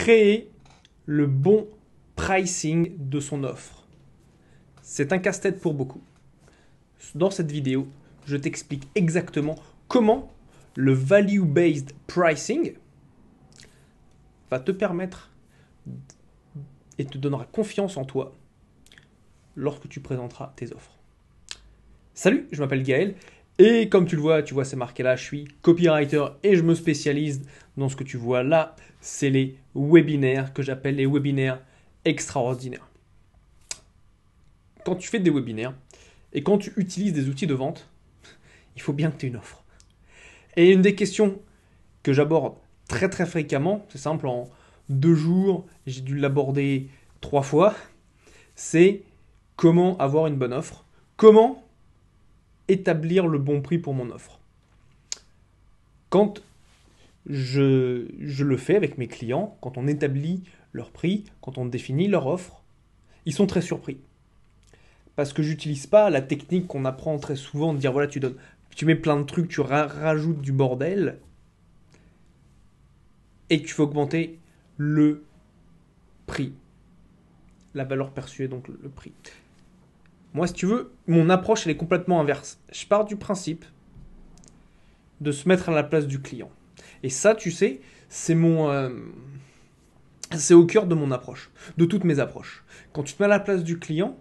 créer le bon pricing de son offre. C'est un casse-tête pour beaucoup. Dans cette vidéo, je t'explique exactement comment le value-based pricing va te permettre et te donnera confiance en toi lorsque tu présenteras tes offres. Salut, je m'appelle Gaël et comme tu vois c'est marqué là, je suis copywriter et je me spécialise dans ce que tu vois là, c'est les webinaires que j'appelle les webinaires extraordinaires. Quand tu fais des webinaires et quand tu utilises des outils de vente, il faut bien que tu aies une offre. Et une des questions que j'aborde très très fréquemment, c'est simple, en 2 jours, j'ai dû l'aborder 3 fois, c'est comment avoir une bonne offre, comment établir le bon prix pour mon offre. Quand je le fais avec mes clients, quand on établit leur prix, quand on définit leur offre, ils sont très surpris. Parce que j'utilise pas la technique qu'on apprend très souvent de dire voilà, tu mets plein de trucs, tu rajoutes du bordel et que tu fais augmenter le prix. La valeur perçue, donc le prix. Moi, si tu veux, mon approche, elle est complètement inverse. Je pars du principe de se mettre à la place du client. Et ça, tu sais, c'est c'est au cœur de mon approche, de toutes mes approches. Quand tu te mets à la place du client,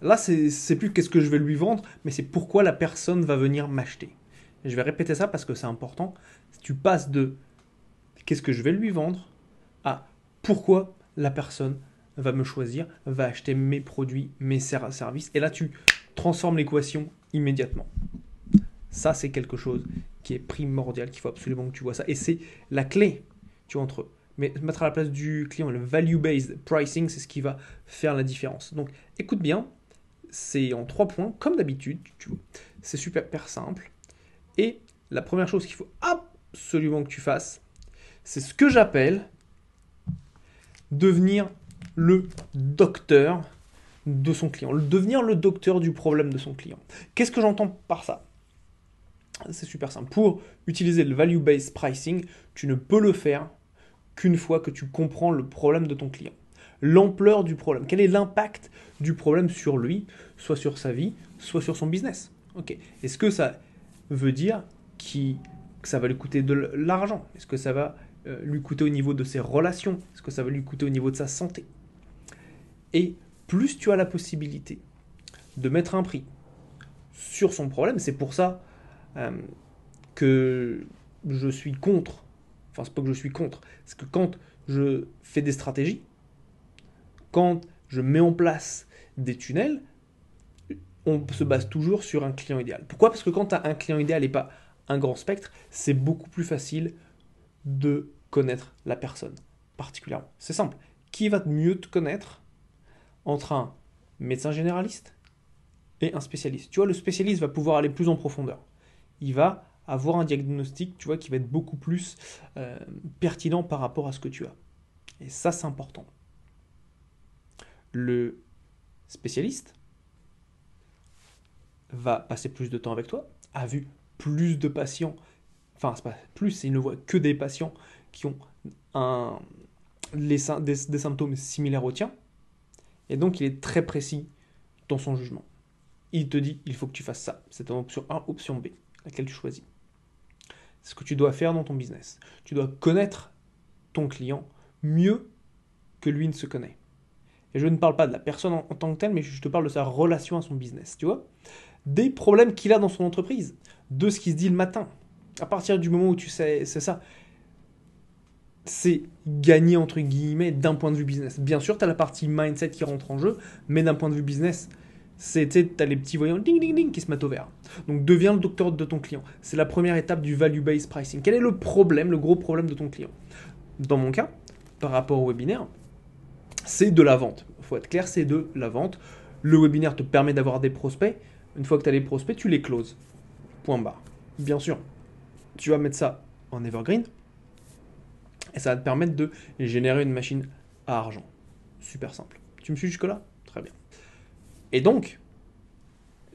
là, c'est plus qu'est-ce que je vais lui vendre, mais c'est pourquoi la personne va venir m'acheter. Et je vais répéter ça parce que c'est important. Tu passes de qu'est-ce que je vais lui vendre à pourquoi la personne va me choisir, va acheter mes produits, mes services. Et là, tu transformes l'équation immédiatement. Ça, c'est quelque chose qui est primordial, qu'il faut absolument que tu vois ça. Et c'est la clé, tu vois, entre mettre à la place du client. Le value-based pricing, c'est ce qui va faire la différence. Donc, écoute bien, c'est en 3 points, comme d'habitude, tu vois. C'est super simple. Et la première chose qu'il faut absolument que tu fasses, c'est ce que j'appelle devenir le docteur de son client. Devenir le docteur du problème de son client. Qu'est-ce que j'entends par ça ? C'est super simple. Pour utiliser le value-based pricing, tu ne peux le faire qu'une fois que tu comprends le problème de ton client. L'ampleur du problème. Quel est l'impact du problème sur lui, soit sur sa vie, soit sur son business. Ok. Est-ce que ça veut dire que ça va lui coûter de l'argent ? Est-ce que ça va lui coûter au niveau de ses relations ? Est-ce que ça va lui coûter au niveau de sa santé ? Et plus tu as la possibilité de mettre un prix sur son problème, c'est pour ça que je suis contre. Enfin, c'est pas que je suis contre. C'est que quand je fais des stratégies, quand je mets en place des tunnels, on se base toujours sur un client idéal. Pourquoi ? Parce que quand tu as un client idéal et pas un grand spectre, c'est beaucoup plus facile de connaître la personne, particulièrement. C'est simple. Qui va mieux te connaître entre un médecin généraliste et un spécialiste ? Tu vois, le spécialiste va pouvoir aller plus en profondeur. Il va avoir un diagnostic, tu vois, qui va être beaucoup plus pertinent par rapport à ce que tu as. Et ça, c'est important. Le spécialiste va passer plus de temps avec toi, a vu plus de patients, enfin, c'est pas plus, il ne voit que des patients qui ont des symptômes similaires aux tiens, et donc il est très précis dans son jugement. Il te dit, il faut que tu fasses ça. C'est ton option A, option B, laquelle tu choisis. C'est ce que tu dois faire dans ton business. Tu dois connaître ton client mieux que lui ne se connaît. Et je ne parle pas de la personne en tant que telle, mais je te parle de sa relation à son business, tu vois. Des problèmes qu'il a dans son entreprise, de ce qu'il se dit le matin. À partir du moment où tu sais, c'est ça. C'est gagner, entre guillemets, d'un point de vue business. Bien sûr, tu as la partie mindset qui rentre en jeu, mais d'un point de vue business, tu as les petits voyants ding ding ding qui se mettent au vert. Donc deviens le docteur de ton client. C'est la première étape du value-based pricing. Quel est le problème, le gros problème de ton client ? Dans mon cas, par rapport au webinaire, c'est de la vente. Il faut être clair, c'est de la vente. Le webinaire te permet d'avoir des prospects. Une fois que tu as les prospects, tu les closes. Point barre. Bien sûr, tu vas mettre ça en evergreen et ça va te permettre de générer une machine à argent. Super simple. Tu me suis jusque-là ? Très bien. Et donc,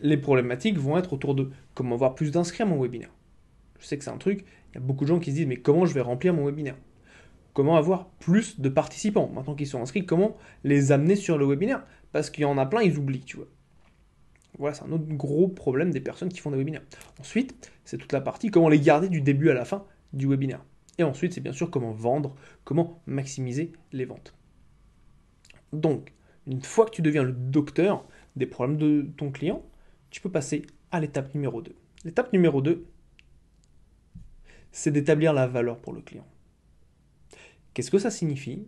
les problématiques vont être autour de comment avoir plus d'inscrits à mon webinaire. Je sais que c'est un truc, il y a beaucoup de gens qui se disent mais comment je vais remplir mon webinaire ? comment avoir plus de participants. Maintenant qu'ils sont inscrits, comment les amener sur le webinaire? Parce qu'il y en a plein, ils oublient, tu vois. Voilà, c'est un autre gros problème des personnes qui font des webinaires. Ensuite, c'est toute la partie comment les garder du début à la fin du webinaire. Et ensuite, c'est bien sûr comment vendre, comment maximiser les ventes. Donc, une fois que tu deviens le docteur des problèmes de ton client, tu peux passer à l'étape numéro 2. L'étape numéro 2, c'est d'établir la valeur pour le client. Qu'est-ce que ça signifie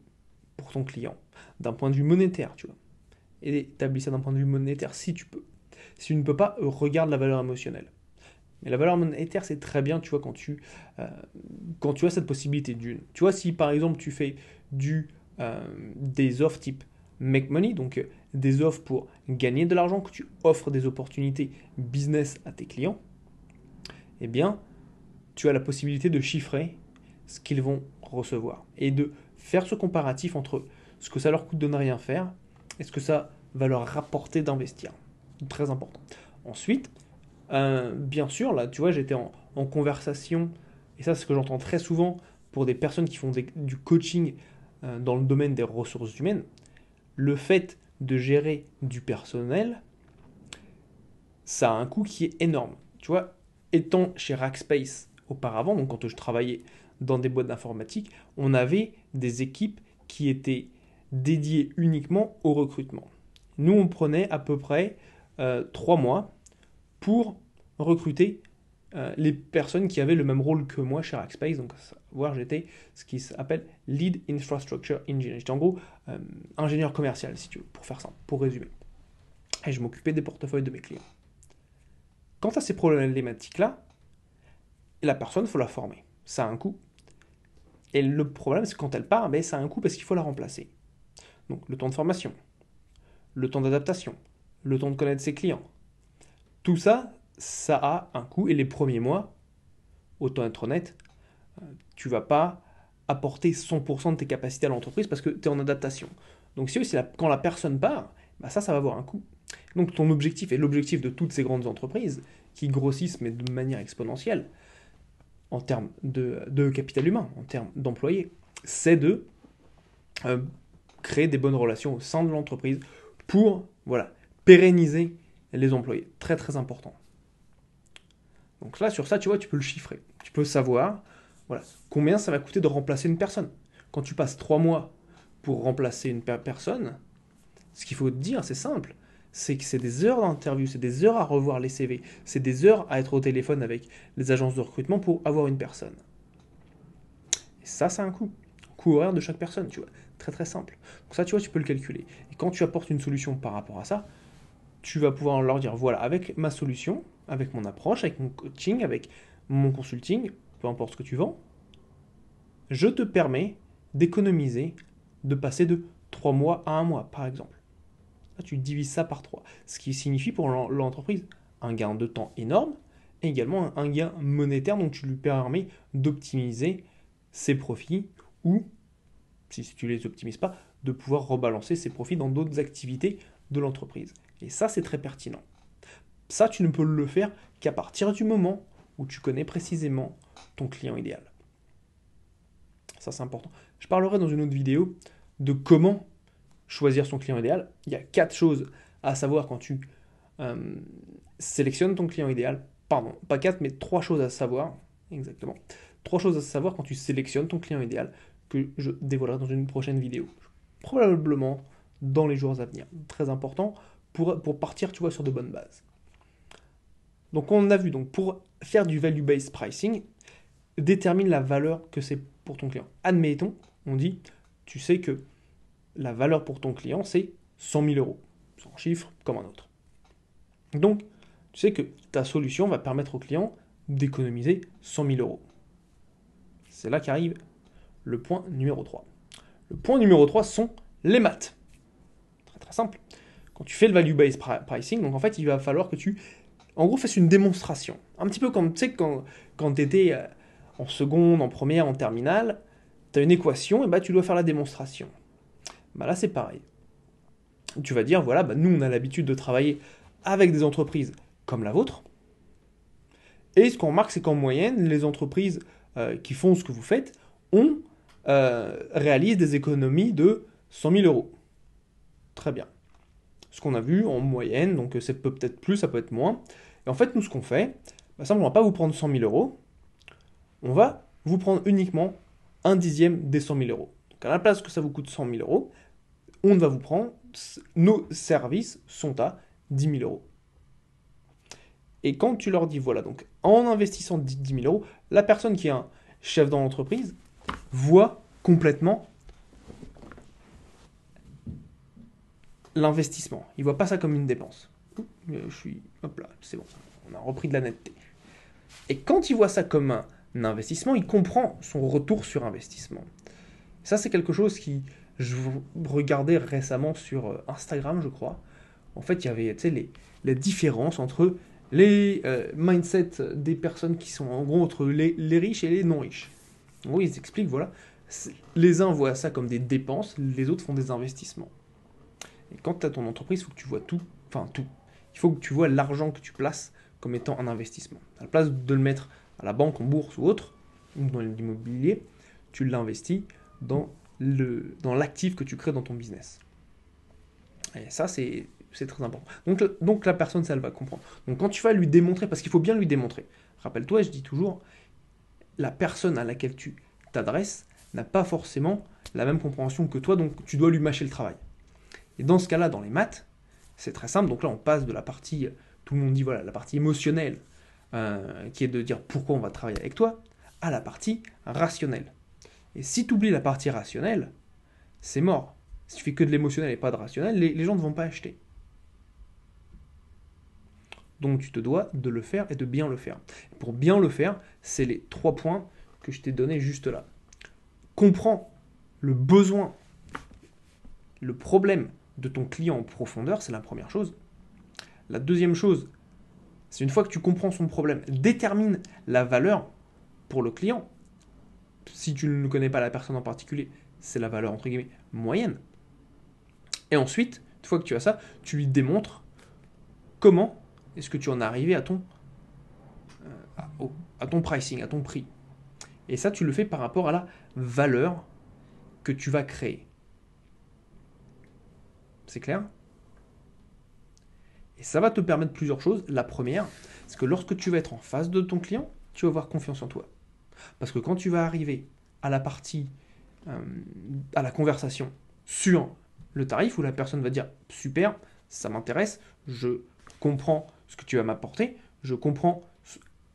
pour ton client d'un point de vue monétaire, tu vois? Et établis ça d'un point de vue monétaire si tu peux. Si tu ne peux pas, regarde la valeur émotionnelle. Mais la valeur monétaire, c'est très bien, tu vois, quand tu as cette possibilité d'une. Tu vois, si par exemple tu fais des offres type make money, donc des offres pour gagner de l'argent, que tu offres des opportunités business à tes clients, eh bien, tu as la possibilité de chiffrer ce qu'ils vont recevoir et de faire ce comparatif entre ce que ça leur coûte de ne rien faire et ce que ça va leur rapporter d'investir. Très important. Ensuite, bien sûr, là, tu vois, j'étais en conversation, et ça, c'est ce que j'entends très souvent pour des personnes qui font du coaching dans le domaine des ressources humaines. Le fait de gérer du personnel, ça a un coût qui est énorme. Tu vois, étant chez Rackspace auparavant, donc quand je travaillais dans des boîtes d'informatique, on avait des équipes qui étaient dédiées uniquement au recrutement. Nous, on prenait à peu près 3 mois pour recruter les personnes qui avaient le même rôle que moi chez Rackspace. Donc, j'étais ce qui s'appelle Lead Infrastructure Engineer. J'étais en gros ingénieur commercial, si tu veux, pour faire simple, pour résumer. Et je m'occupais des portefeuilles de mes clients. Quant à ces problématiques-là, la personne, il faut la former. Ça a un coût. Et le problème, c'est que quand elle part, ça a un coût parce qu'il faut la remplacer. Donc, le temps de formation, le temps d'adaptation, le temps de connaître ses clients. Tout ça, ça a un coût. Et les premiers mois, autant être honnête, tu ne vas pas apporter 100% de tes capacités à l'entreprise parce que tu es en adaptation. Donc si aussi quand la personne part, ça va avoir un coût. Donc ton objectif et l'objectif de toutes ces grandes entreprises qui grossissent mais de manière exponentielle en termes de capital humain, en termes d'employés, c'est de créer des bonnes relations au sein de l'entreprise pour pérenniser les employés. Très très important. Donc là, sur ça, tu vois, tu peux le chiffrer. Tu peux savoir combien ça va coûter de remplacer une personne. Quand tu passes 3 mois pour remplacer une personne, ce qu'il faut te dire, c'est simple, c'est que c'est des heures d'interview, c'est des heures à revoir les CV, c'est des heures à être au téléphone avec les agences de recrutement pour avoir une personne. Et ça, c'est un coût horaire de chaque personne, tu vois. Très très simple. Donc ça, tu vois, tu peux le calculer. Et quand tu apportes une solution par rapport à ça, tu vas pouvoir leur dire, voilà, avec ma solution, avec mon approche, avec mon coaching, avec mon consulting, peu importe ce que tu vends, je te permets d'économiser, de passer de 3 mois à 1 mois, par exemple. Là, tu divises ça par 3, ce qui signifie pour l'entreprise un gain de temps énorme et également un gain monétaire, donc tu lui permets d'optimiser ses profits ou, si tu ne les optimises pas, de pouvoir rebalancer ses profits dans d'autres activités de l'entreprise. Et ça, c'est très pertinent. Ça, tu ne peux le faire qu'à partir du moment où tu connais précisément ton client idéal. Ça, c'est important. Je parlerai dans une autre vidéo de comment choisir son client idéal. Il y a 4 choses à savoir quand tu sélectionnes ton client idéal. Pardon, pas 4, mais 3 choses à savoir. Exactement. 3 choses à savoir quand tu sélectionnes ton client idéal que je dévoilerai dans une prochaine vidéo. Probablement dans les jours à venir. Très important pour partir, tu vois, sur de bonnes bases. Donc on a vu, donc pour faire du value-based pricing, détermine la valeur que c'est pour ton client. Admettons, on dit, tu sais que la valeur pour ton client, c'est 100 000 euros. C'est un chiffre comme un autre. Donc, tu sais que ta solution va permettre au client d'économiser 100 000 euros. C'est là qu'arrive le point numéro 3. Le point numéro 3 sont les maths. Très très simple. Quand tu fais le value-based pricing, donc en fait, il va falloir que tu, en gros, fasses une démonstration. Un petit peu comme, tu sais, quand tu étais en seconde, en première, en terminale, tu as une équation, et tu dois faire la démonstration. Là, c'est pareil. Tu vas dire, voilà, nous, on a l'habitude de travailler avec des entreprises comme la vôtre. Et ce qu'on remarque, c'est qu'en moyenne, les entreprises qui font ce que vous faites ont réalise des économies de 100 000 euros. Très bien. Ce qu'on a vu en moyenne, donc ça peut peut-être plus, ça peut être moins. Et en fait, nous, ce qu'on fait, bah, ça, on ne va pas vous prendre 100 000 euros, on va vous prendre uniquement un dixième des 100 000 euros. Donc à la place que ça vous coûte 100 000 euros, on va vous prendre, nos services sont à 10 000 euros. Et quand tu leur dis, voilà, donc en investissant 10 000 euros, la personne qui est un chef dans l'entreprise voit complètement l'investissement. Il ne voit pas ça comme une dépense. Hop là, c'est bon, on a repris de la netteté. Et quand il voit ça comme un investissement, il comprend son retour sur investissement. Ça, c'est quelque chose qui, je regardais récemment sur Instagram, je crois. En fait, il y avait les différences entre les mindsets des personnes qui sont en gros entre les riches et les non riches. En gros, ils expliquent, voilà, les uns voient ça comme des dépenses, les autres font des investissements. Et quand tu as ton entreprise, il faut que tu vois tout, enfin tout. Il faut que tu vois l'argent que tu places comme étant un investissement. À la place de le mettre à la banque, en bourse ou autre, ou dans l'immobilier, tu l'investis dans l'actif que tu crées dans ton business. Et ça, c'est très important. Donc la personne, ça, elle va comprendre. Donc quand tu vas lui démontrer, parce qu'il faut bien lui démontrer, rappelle-toi, je dis toujours, la personne à laquelle tu t'adresses n'a pas forcément la même compréhension que toi, donc tu dois lui mâcher le travail. Et dans ce cas-là, dans les maths, c'est très simple. Donc là, on passe de la partie, tout le monde dit, voilà, la partie émotionnelle, qui est de dire pourquoi on va travailler avec toi, à la partie rationnelle. Et si tu oublies la partie rationnelle, c'est mort. Si tu fais que de l'émotionnel et pas de rationnel, les gens ne vont pas acheter. Donc tu te dois de le faire et de bien le faire. Et pour bien le faire, c'est les 3 points que je t'ai donnés juste là. Comprends le besoin, le problème de ton client en profondeur, c'est la première chose. La deuxième chose, c'est une fois que tu comprends son problème, détermine la valeur pour le client. Si tu ne connais pas la personne en particulier, c'est la valeur entre guillemets moyenne. Et ensuite, une fois que tu as ça, tu lui démontres comment est-ce que tu en es arrivé à ton pricing, à ton prix. Et ça, tu le fais par rapport à la valeur que tu vas créer. C'est clair ? Et ça va te permettre plusieurs choses. La première, c'est que lorsque tu vas être en face de ton client, tu vas avoir confiance en toi. Parce que quand tu vas arriver à la partie, à la conversation sur le tarif, où la personne va dire « super, ça m'intéresse, je comprends ce que tu vas m'apporter, je comprends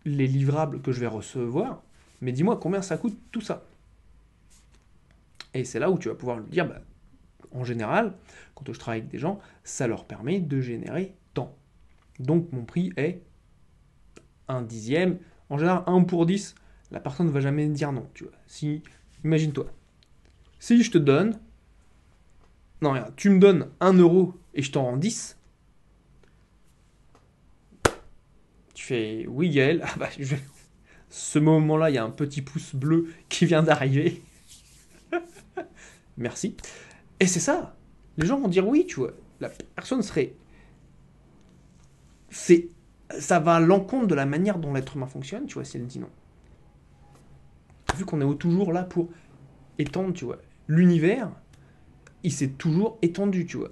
les livrables que je vais recevoir, mais dis-moi combien ça coûte tout ça ?» Et c'est là où tu vas pouvoir lui dire en général, quand je travaille avec des gens, ça leur permet de générer tant. Donc mon prix est un dixième. En général, 1 pour 10, la personne ne va jamais dire non. Tu vois. Imagine-toi. Si je te donne... Non, regarde, tu me donnes 1 euro et je t'en rends 10. Tu fais oui Gaël. Ce moment-là, il y a un petit pouce bleu qui vient d'arriver. Merci. Et c'est ça. Les gens vont dire oui, tu vois. La personne serait... Ça va à l'encontre de la manière dont l'être humain fonctionne, tu vois, si elle dit non. Vu qu'on est toujours là pour étendre, tu vois. L'univers, il s'est toujours étendu, tu vois.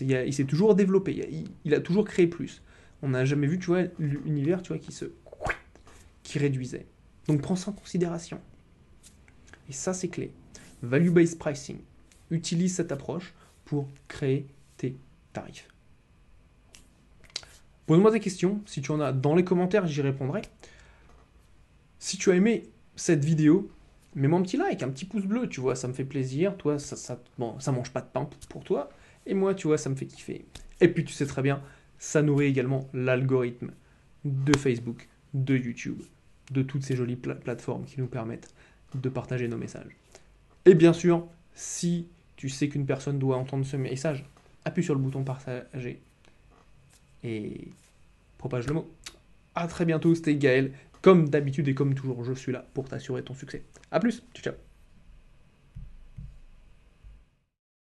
Il s'est toujours développé, il a toujours créé plus. On n'a jamais vu, tu vois, l'univers, tu vois, qui réduisait. Donc prends ça en considération. Et ça, c'est clé. Value-based pricing. Utilise cette approche pour créer tes tarifs. Pose-moi des questions. Si tu en as dans les commentaires, j'y répondrai. Si tu as aimé cette vidéo, mets-moi un petit like, un petit pouce bleu, tu vois, ça me fait plaisir. Toi, ça mange pas de pain pour toi. Et moi, tu vois, ça me fait kiffer. Et puis, tu sais très bien, ça nourrit également l'algorithme de Facebook, de YouTube, de toutes ces jolies plateformes qui nous permettent de partager nos messages. Et bien sûr, si tu sais qu'une personne doit entendre ce message, appuie sur le bouton partager et propage le mot. À très bientôt, c'était Gaël. Comme d'habitude et comme toujours, je suis là pour t'assurer ton succès. A plus, ciao ciao.